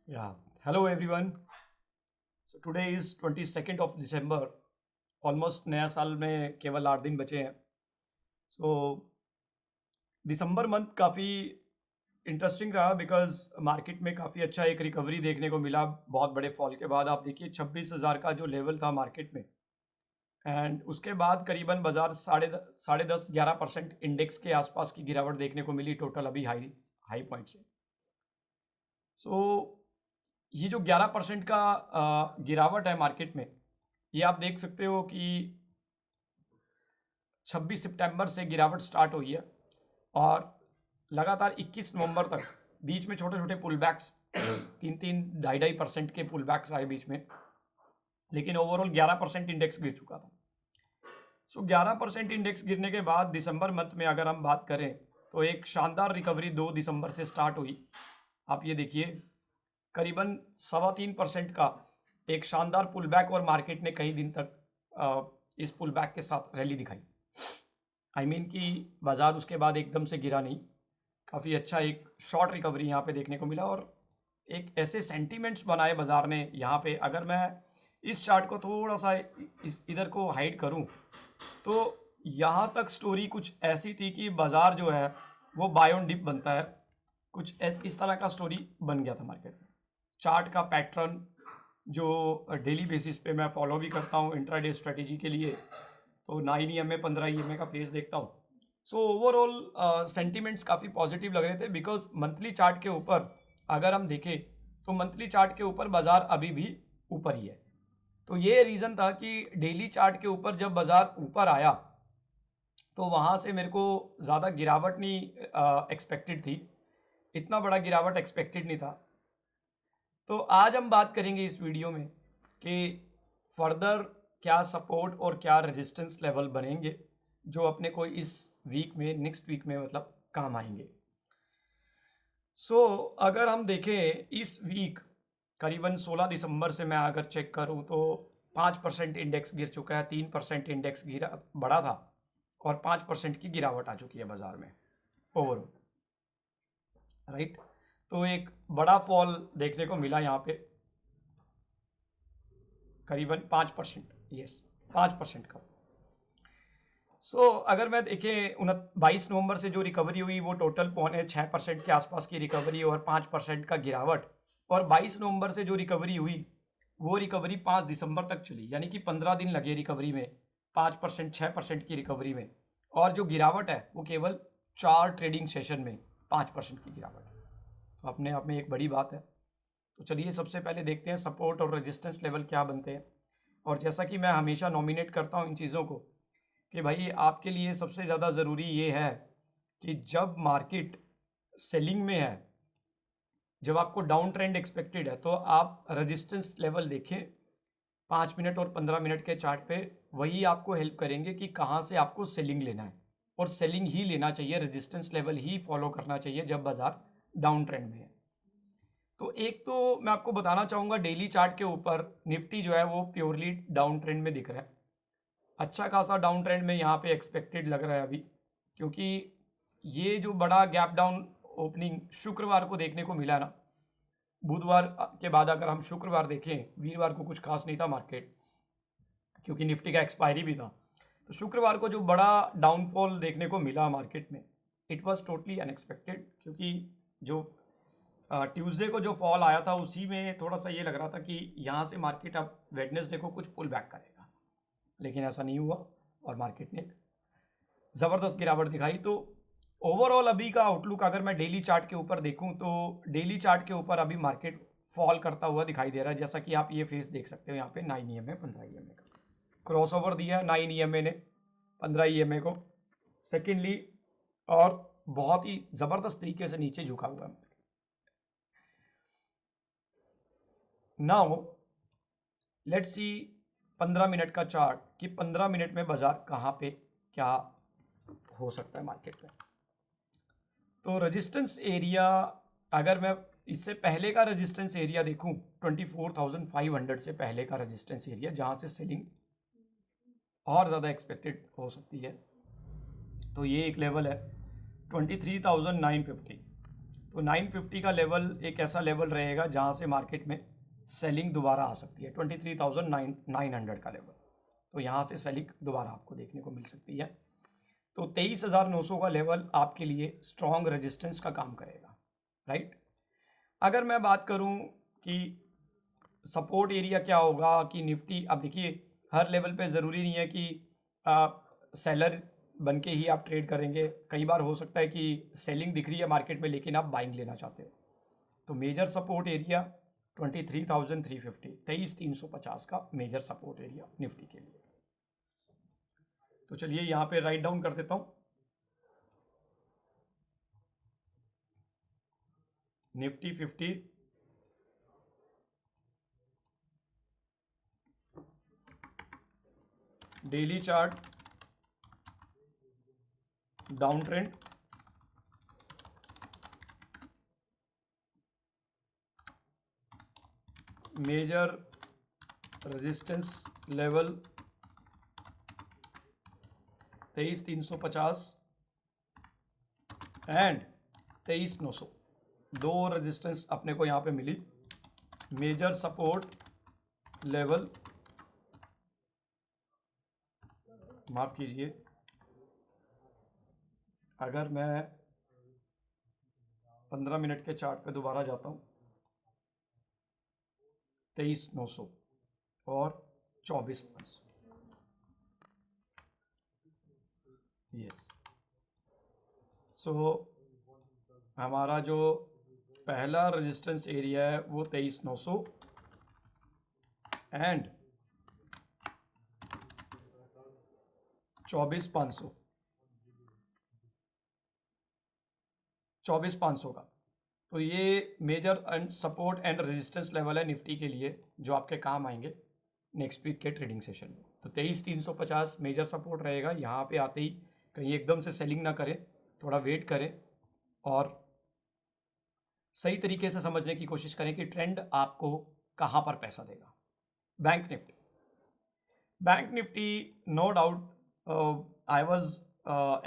Yeah. Hello everyone. So today is 22nd of December. Almost नया साल में केवल 8 दिन बचे हैं. सो दिसंबर मंथ काफ़ी इंटरेस्टिंग रहा बिकॉज मार्केट में काफ़ी अच्छा एक रिकवरी देखने को मिला बहुत बड़े फॉल के बाद. आप देखिए 26,000 का जो लेवल था मार्केट में, एंड उसके बाद करीबन बाजार साढ़े दस 11% इंडेक्स के आसपास की गिरावट देखने को मिली टोटल अभी हाई हाई पॉइंट से. सो ये जो 11% का गिरावट है मार्केट में, ये आप देख सकते हो कि 26 सितंबर से गिरावट स्टार्ट हुई है और लगातार 21 नवंबर तक बीच में छोटे छोटे पुल बैक्स 3-3, 2.5% के पुल बैक्स आए बीच में, लेकिन ओवरऑल 11% इंडेक्स गिर चुका था. सो 11% इंडेक्स गिरने के बाद दिसंबर मंथ में अगर हम बात करें तो एक शानदार रिकवरी 2 दिसंबर से स्टार्ट हुई. आप ये देखिए करीबन 3.25% का एक शानदार पुल बैक और मार्केट ने कई दिन तक इस पुल बैक के साथ रैली दिखाई. आई मीन कि बाजार उसके बाद एकदम से गिरा नहीं, काफ़ी अच्छा एक शॉर्ट रिकवरी यहाँ पे देखने को मिला और एक ऐसे सेंटीमेंट्स बनाए बाजार ने यहाँ पे. अगर मैं इस चार्ट को थोड़ा सा इधर को हाइड करूँ तो यहाँ तक स्टोरी कुछ ऐसी थी कि बाजार जो है वो बाय ऑन डिप बनता है, कुछ इस तरह का स्टोरी बन गया था मार्केट में. चार्ट का पैटर्न जो डेली बेसिस पे मैं फॉलो भी करता हूँ इंट्राडे स्ट्रेटेजी के लिए, तो 9 EMA 15 EMA का फेस देखता हूँ. सो ओवरऑल सेंटिमेंट्स काफ़ी पॉजिटिव लग रहे थे बिकॉज मंथली चार्ट के ऊपर अगर हम देखें तो मंथली चार्ट के ऊपर बाजार अभी भी ऊपर ही है. तो ये रीज़न था कि डेली चार्ट के ऊपर जब बाजार ऊपर आया तो वहाँ से मेरे को ज़्यादा गिरावट नहीं एक्सपेक्टेड थी, इतना बड़ा गिरावट एक्सपेक्टेड नहीं था. तो आज हम बात करेंगे इस वीडियो में कि फर्दर क्या सपोर्ट और क्या रेजिस्टेंस लेवल बनेंगे जो अपने को इस वीक में नेक्स्ट वीक में मतलब काम आएंगे. सो अगर हम देखें इस वीक करीबन 16 दिसंबर से मैं अगर चेक करूं तो 5% इंडेक्स गिर चुका है, 3% इंडेक्स गिरा बढ़ा था और 5% की गिरावट आ चुकी है बाजार में ओवरऑल, राइट. तो एक बड़ा फॉल देखने को मिला यहाँ पे करीबन 5%, यस 5% का. सो अगर मैं देखें 22 नवंबर से जो रिकवरी हुई वो टोटल 6% के आसपास की रिकवरी और 5% का गिरावट, और 22 नवंबर से जो रिकवरी हुई वो रिकवरी 5 दिसंबर तक चली, यानी कि 15 दिन लगे रिकवरी में 5% 6% की रिकवरी में. और जो गिरावट है वो केवल 4 ट्रेडिंग सेशन में 5% की गिरावट है, तो अपने आप में एक बड़ी बात है. तो चलिए सबसे पहले देखते हैं सपोर्ट और रेजिस्टेंस लेवल क्या बनते हैं. और जैसा कि मैं हमेशा नॉमिनेट करता हूँ इन चीज़ों को कि भाई आपके लिए सबसे ज़्यादा ज़रूरी ये है कि जब मार्केट सेलिंग में है, जब आपको डाउन ट्रेंड एक्सपेक्टेड है, तो आप रेजिस्टेंस लेवल देखें 5 मिनट और 15 मिनट के चार्ट पे. वही आपको हेल्प करेंगे कि कहाँ से आपको सेलिंग लेना है, और सेलिंग ही लेना चाहिए, रेजिस्टेंस लेवल ही फॉलो करना चाहिए जब बाजार डाउन ट्रेंड में है. तो एक तो मैं आपको बताना चाहूँगा डेली चार्ट के ऊपर निफ्टी जो है वो प्योरली डाउन ट्रेंड में दिख रहा है, अच्छा खासा डाउन ट्रेंड में यहाँ पे एक्सपेक्टेड लग रहा है अभी, क्योंकि ये जो बड़ा गैप डाउन ओपनिंग शुक्रवार को देखने को मिला ना, बुधवार के बाद अगर हम शुक्रवार देखें, वीरवार को कुछ खास नहीं था मार्केट क्योंकि निफ्टी का एक्सपायरी भी था. तो शुक्रवार को जो बड़ा डाउनफॉल देखने को मिला मार्केट में, इट वॉज टोटली अनएक्सपेक्टेड, क्योंकि जो ट्यूसडे को जो फॉल आया था उसी में थोड़ा सा ये लग रहा था कि यहाँ से मार्केट अब वेडनेसडे को कुछ पुल बैक करेगा, लेकिन ऐसा नहीं हुआ और मार्केट ने ज़बरदस्त गिरावट दिखाई. तो ओवरऑल अभी का आउटलुक अगर मैं डेली चार्ट के ऊपर देखूं तो डेली चार्ट के ऊपर अभी मार्केट फॉल करता हुआ दिखाई दे रहा है, जैसा कि आप ये फेस देख सकते हो यहाँ पे 9 EMA 15 EMA का क्रॉस ओवर दिया है 9 EMA ने 15 EMA को सेकेंडली, और बहुत ही ज़बरदस्त तरीके से नीचे झुका हुआ है. नाउ लेट्स सी 15 मिनट का चार्ट कि 15 मिनट में बाजार कहाँ पे क्या हो सकता है मार्केट में. तो रेजिस्टेंस एरिया अगर मैं इससे पहले का रेजिस्टेंस एरिया देखूं 24,500 से पहले का रेजिस्टेंस एरिया जहां से सेलिंग और ज़्यादा एक्सपेक्टेड हो सकती है, तो ये एक लेवल है 23,950. तो तो 950 का लेवल एक ऐसा लेवल रहेगा जहां से मार्केट में सेलिंग दोबारा आ सकती है। 23,900 का लेवल, तो यहाँ से सेलिंग दोबारा आपको देखने को मिल सकती है। तो 23,900 का लेवल आपके लिए स्ट्रॉन्ग रेजिस्टेंस का काम करेगा, राइट। अगर मैं बात करूं कि सपोर्ट एरिया क्या होगा कि निफ्टी, अब देखिए हर लेवल पे ज़रूरी नहीं है कि आप सेलर बन के ही आप ट्रेड करेंगे। कई बार हो सकता है कि सेलिंग दिख रही है मार्केट में लेकिन आप बाइंग लेना चाहते हो। तो मेजर सपोर्ट एरिया 23,350, 23,350 का मेजर सपोर्ट एरिया निफ्टी के लिए। तो चलिए यहाँ पे राइट डाउन कर देता हूँ। Nifty 50 daily chart down trend, major resistance level 23,350 and 23,900, दो रेजिस्टेंस अपने को यहाँ पे मिली। मेजर सपोर्ट लेवल, माफ कीजिए, अगर मैं 15 मिनट के चार्ट पे दोबारा जाता हूँ, 23,900 और 24,500, यस। सो हमारा जो पहला रेजिस्टेंस एरिया है वो 23,900 एंड 24,500, 24,500 का। तो ये major and support and resistance level है निफ्टी के लिए जो आपके काम आएंगे नेक्स्ट वीक के ट्रेडिंग सेशन में। तो 23,350 मेजर सपोर्ट रहेगा। यहाँ पे आते ही कहीं एकदम से सेलिंग ना करें, थोड़ा वेट करें और सही तरीके से समझने की कोशिश करें कि ट्रेंड आपको कहाँ पर पैसा देगा। Bank Nifty, bank Nifty no doubt I was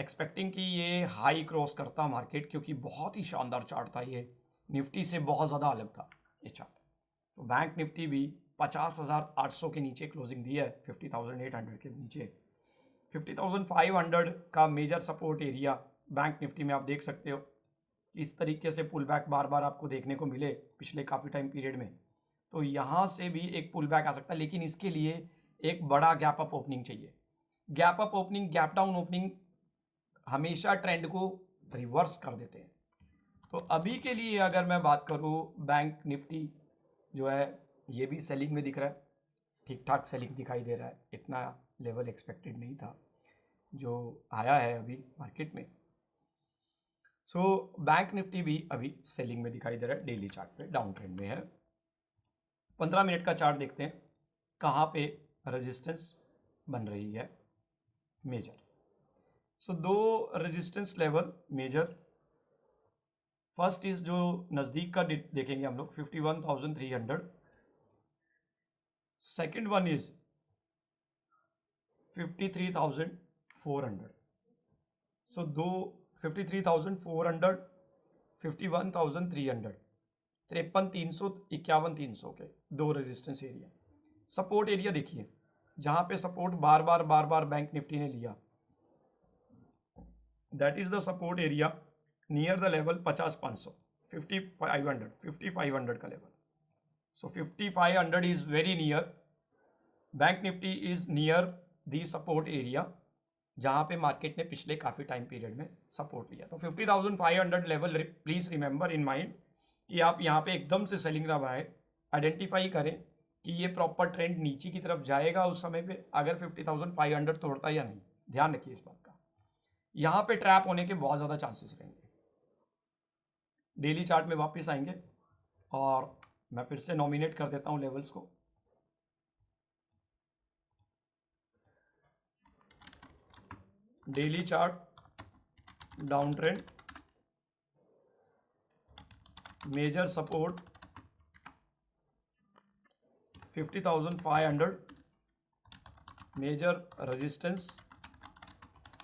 expecting कि ये हाई क्रॉस करता मार्केट, क्योंकि बहुत ही शानदार चार्ट था ये, निफ्टी से बहुत ज़्यादा अलग था ये चार्ट। तो बैंक निफ्टी भी 50,800 के नीचे क्लोजिंग दी है, 50,800 के नीचे। 50,500 का major support area bank Nifty में आप देख सकते हो। इस तरीके से पुल बैक बार बार आपको देखने को मिले पिछले काफ़ी टाइम पीरियड में, तो यहाँ से भी एक पुल बैक आ सकता है, लेकिन इसके लिए एक बड़ा गैप अप ओपनिंग चाहिए। Gap up opening, gap down opening हमेशा ट्रेंड को रिवर्स कर देते हैं। तो अभी के लिए अगर मैं बात करूँ, बैंक निफ्टी जो है ये भी सेलिंग में दिख रहा है, ठीक ठाक सेलिंग दिखाई दे रहा है। इतना लेवल एक्सपेक्टेड नहीं था जो आया है अभी मार्केट में। सो बैंक निफ्टी भी अभी सेलिंग में दिखाई दे रहा है, डेली चार्ट पे डाउन ट्रेंड में है। 15 मिनट का चार्ट देखते हैं कहाँ पे रेजिस्टेंस बन रही है मेजर। सो दो resistance level major, first is जो नज़दीक का देखेंगे हम लोग 51,300, सेकेंड वन इज 53,400। सो दो 53,400, 51,300, 53,300, 51,300 के दो रेजिस्टेंस एरिया। सपोर्ट एरिया देखिए, जहां पे सपोर्ट बार बार बैंक निफ्टी ने लिया, that is the support area near the level 50,500, 5500 का level. So 5500 is very near. Bank Nifty is near the support area जहां पे मार्केट ने पिछले काफी टाइम पीरियड में सपोर्ट लिया। तो 50,500 level please remember in mind कि आप यहाँ पे एकदम से सेलिंग ना बनाए, आइडेंटिफाई करें कि ये प्रॉपर ट्रेंड नीचे की तरफ जाएगा उस समय पे अगर 50,500 तोड़ता है या नहीं। ध्यान रखिए इस बात का, यहाँ पे ट्रैप होने के बहुत ज़्यादा चांसेस रहेंगे। डेली चार्ट में वापस आएंगे और मैं फिर से नॉमिनेट कर देता हूँ लेवल्स को। Daily chart down trend, major support 50,500, major resistance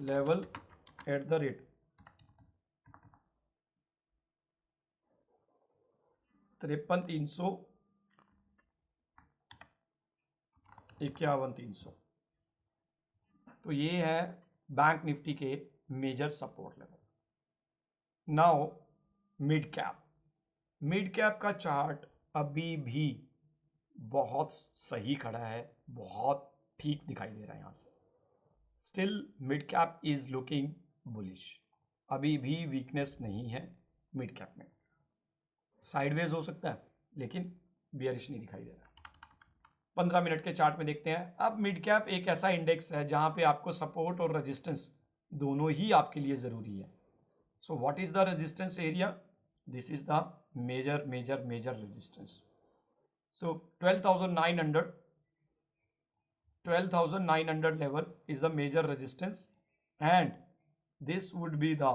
level at the rate 53,300, 51,300। तो ये है बैंक निफ्टी के major support level. Now mid cap, mid cap का चार्ट अभी भी बहुत सही खड़ा है, बहुत ठीक दिखाई दे रहा है यहाँ से। Still mid cap is looking bullish, अभी भी वीकनेस नहीं है मिड कैप में। साइडवेज हो सकता है लेकिन बियरिश नहीं दिखाई दे रहा। 15 मिनट के चार्ट में देखते हैं। अब मिड कैप एक ऐसा इंडेक्स है जहां पे आपको सपोर्ट और रेजिस्टेंस दोनों ही आपके लिए ज़रूरी है। So what is the resistance area? This is the major major major resistance. So 12,900 level is the major resistance, and this would be the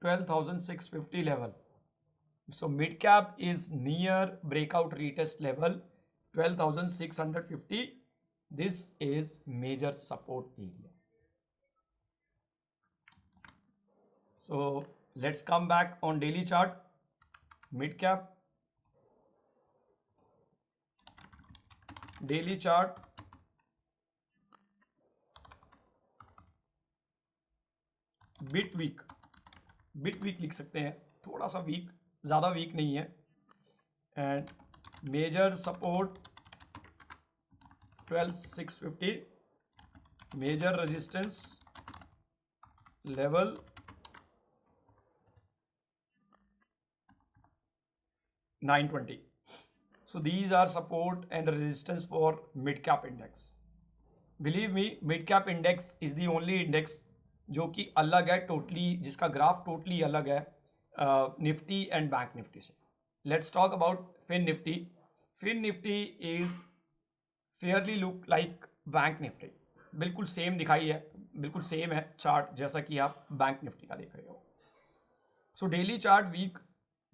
12,650 level. So mid cap is near breakout retest level 12,650. This is major support area. So let's come back on daily chart. Mid cap, daily chart, bit weak, bit weak लिख सकते हैं, थोड़ा सा week, ज़्यादा weak नहीं है। And major support 12,650, major resistance level 920. So these are support and resistance for mid cap index. Believe me, mid cap index is the only index जो कि अलग है टोटली, जिसका ग्राफ टोटली अलग है निफ्टी एंड बैंक निफ्टी से। Let's talk about Fin Nifty. Fin Nifty is fairly look like bank Nifty, बिल्कुल same दिखाई है, बिल्कुल सेम है चार्ट जैसा कि आप बैंक निफ्टी का देख रहे हो। So daily chart weak,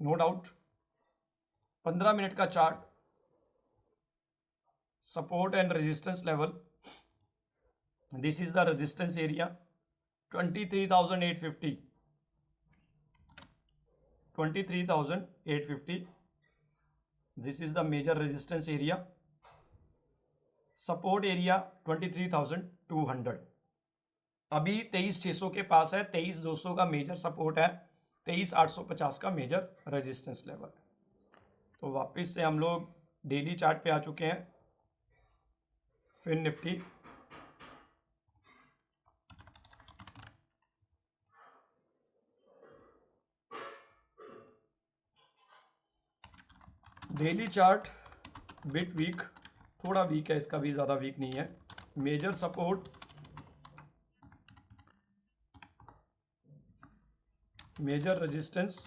no doubt. 15 minute का chart, support and resistance level, this is the resistance area 23,850, 23,850, this is the major resistance area. Support area 23,200। अभी 23,600 के पास है, 23,200 का मेजर सपोर्ट है, 23,850 का मेजर रेजिस्टेंस लेवल है। तो वापस से हम लोग डेली चार्ट पे आ चुके हैं। Fin Nifty, daily chart bit weak, थोड़ा वीक है, इसका भी ज़्यादा वीक नहीं है। Major support, major resistance,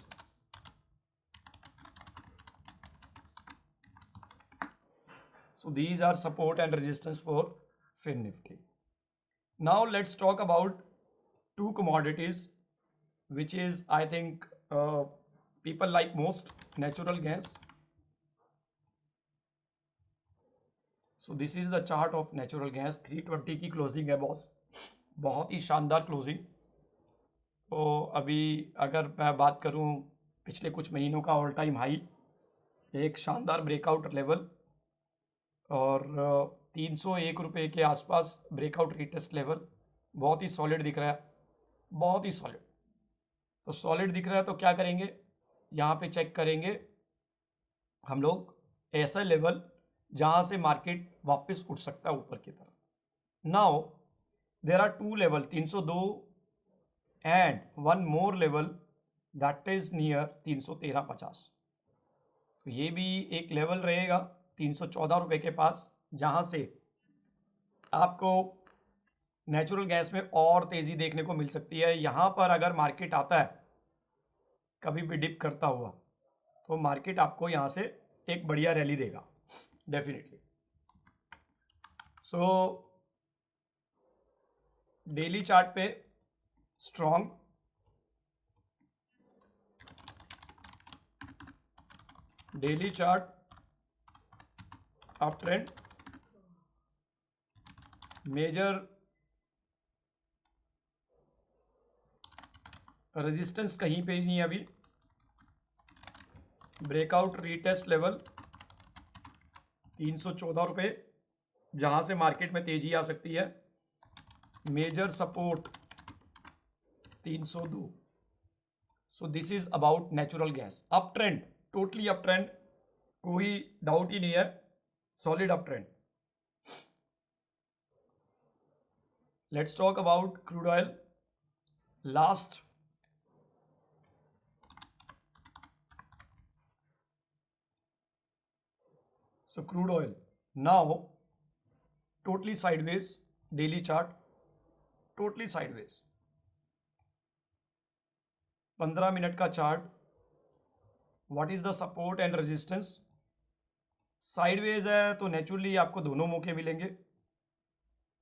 so these are support and resistance for Fin Nifty. Now let's talk about two commodities which is I think people like most, natural gas. So this is the chart of natural gas, 320 की closing है boss, बहुत ही शानदार closing. तो अभी अगर मैं बात करूं पिछले कुछ महीनों का ऑल टाइम हाई, एक शानदार ब्रेकआउट लेवल, और 301 रुपये के आसपास ब्रेकआउट रिटेस्ट लेवल, बहुत ही सॉलिड दिख रहा है, बहुत ही सॉलिड। तो सॉलिड दिख रहा है तो क्या करेंगे, यहाँ पे चेक करेंगे हम लोग ऐसा लेवल जहाँ से मार्केट वापस उठ सकता है ऊपर की तरफ। Now there are two level, 302 and one more level that is near 313.50। तो ये भी एक लेवल रहेगा 314 रुपये के पास, जहाँ से आपको नेचुरल गैस में और तेज़ी देखने को मिल सकती है। यहाँ पर अगर मार्केट आता है कभी भी डिप करता हुआ, तो मार्केट आपको यहाँ से एक बढ़िया रैली देगा डेफिनेटली। सो डेली चार्ट पे strong, daily chart up trend, major resistance कहीं पे नहीं है अभी, ब्रेकआउट रीटेस्ट लेवल 314 रुपये, जहां से मार्केट में तेजी आ सकती है। Major support 302। So this is about natural gas. Up trend, totally up trend, कोई डाउट ही नहीं है, solid up trend. Let's talk about crude oil. Last so crude oil now totally sideways, daily chart totally sideways, 15 minute का chart. What is the support and resistance? Sideways है तो naturally आपको दोनों मौके मिलेंगे।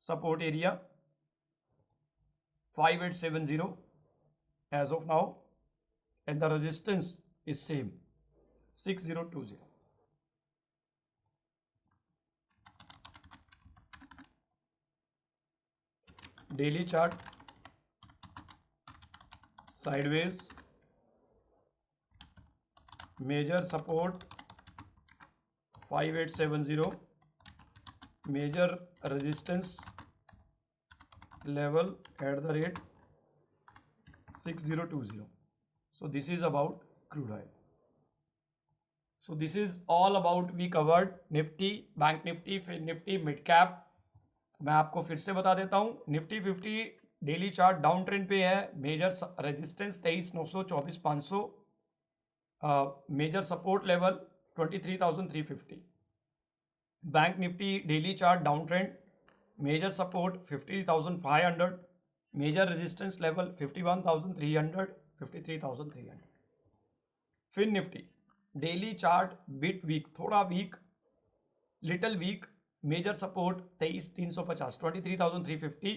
Support area 5870 as of now and the resistance is same 6020। Daily chart sideways, major support 5870, major resistance level at the rate 6020। so this is about crude oil. so this is all about, we covered Nifty, bank Nifty, फिर Nifty, mid cap. मैं आपको फिर से बता देता हूं, Nifty 50 daily chart down trend पे है। Major resistance 23,900, 24,500, major support level 23,350। Bank Nifty daily chart down trend, major support 50,500, major resistance level 51,300, 53,300। फिर Nifty daily chart bit weak, थोड़ा weak, little weak, major support 23,350, 23,350,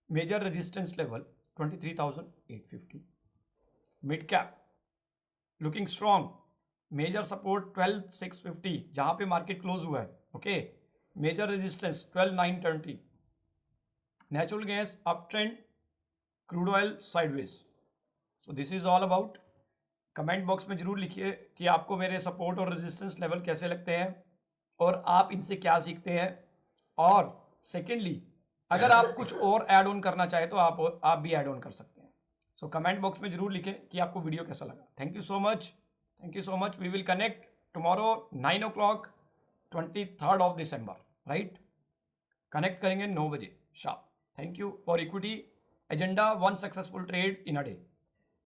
major resistance level 23,850। Mid cap looking strong, major support 12,650 जहां पे market close हुआ है, okay. Major resistance 12,920। Natural gas up trend, crude oil sideways. So this is all about. Comment box में जरूर लिखिए कि आपको मेरे सपोर्ट और रेजिस्टेंस लेवल कैसे लगते हैं और आप इनसे क्या सीखते हैं। और सेकेंडली, अगर आप कुछ और ऐड ऑन करना चाहे तो आप भी ऐड ऑन कर सकते हैं। सो कमेंट बॉक्स में जरूर लिखें कि आपको वीडियो कैसा लगा। Thank you so much, thank you so much. We will connect tomorrow 9 o'clock 23rd of December, right. Connect करेंगे 9 बजे शाम। Thank you for equity agenda, 1 successful trade in a day.